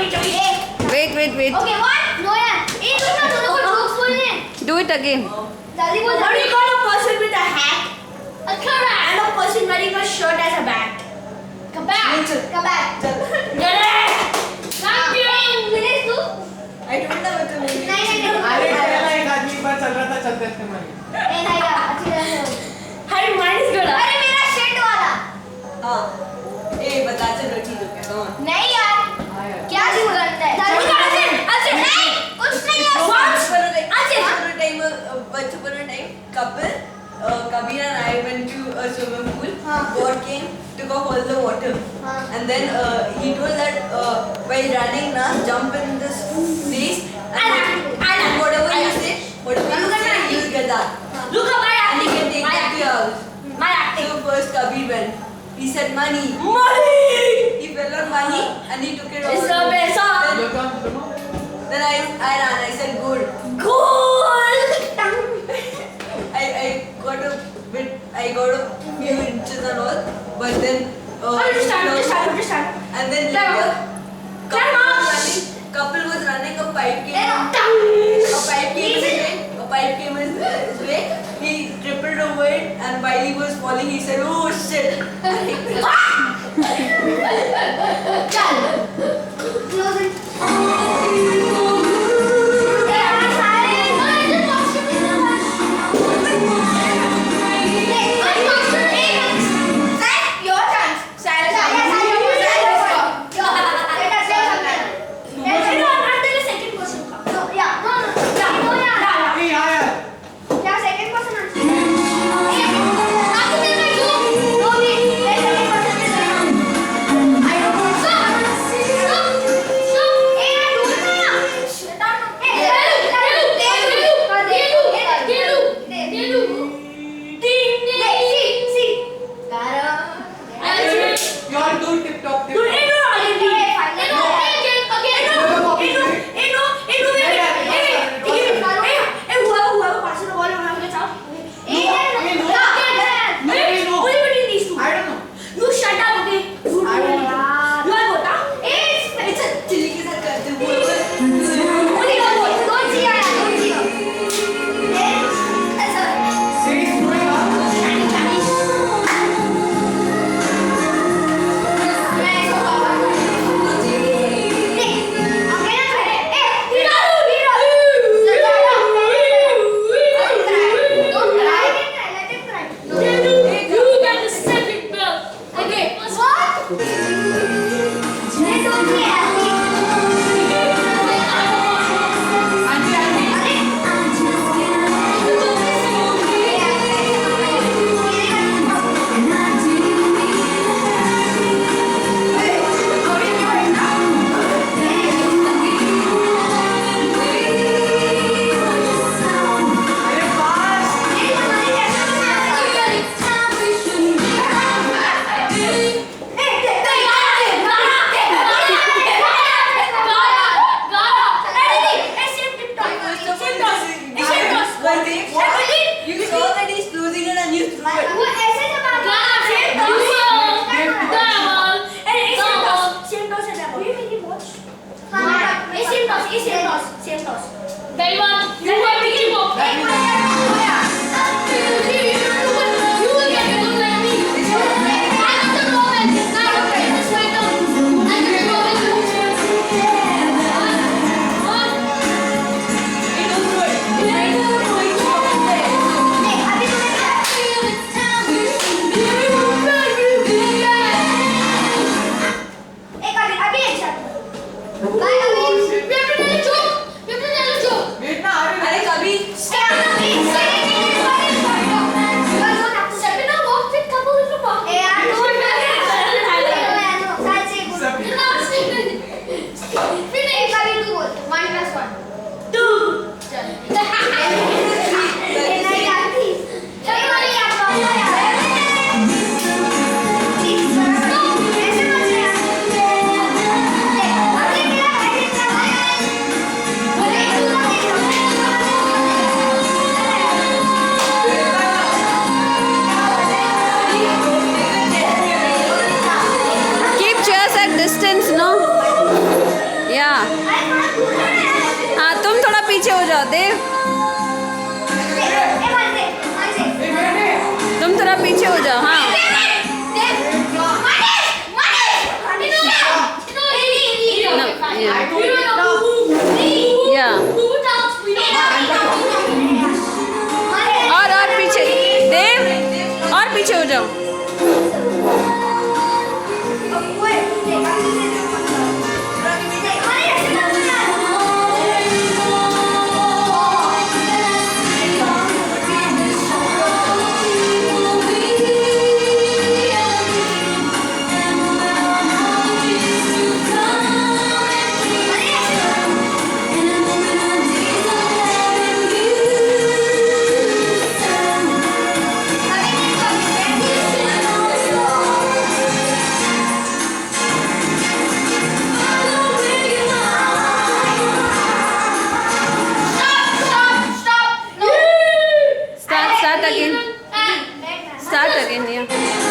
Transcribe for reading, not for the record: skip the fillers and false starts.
Wait. Okay, what? No, yeah. Do it again. What do you call a person with a hat? A carrot. And a person wearing a shirt as a bat. Come back. Get it. Finish too. I don't know what to mean. नहीं अरे एक आदमी बार चल रहा था चलते थे मैं नहीं यार अच्छी तरह से हाय माइनस कर अरे मेरा शेड वाला हाँ ए बता चलो ठीक है कौन नहीं यार क्या जी करता है अच्छा नहीं कुछ नहीं है once upon a time couple Kabir and I went to a swimming pool. God came, took off all the water, and then he told that while running, jump in this place and whatever you say, you'll get that. Look at my And he acting. can take that to your house. My acting. So first Kabir went. He said money. He fell on money and he took it It's over. the best. Then I ran. I said gold. I got a few inches and all, but then Just stand. and then later couple was running, a pipe came his way. He tripped over it, and while he was falling, he said, "Oh shit!" Close it. हो जाओ देव, तुम थोड़ा पीछे हो जाओ. हाँ या और पीछे देव, और पीछे हो जाओ. Start again. Yeah.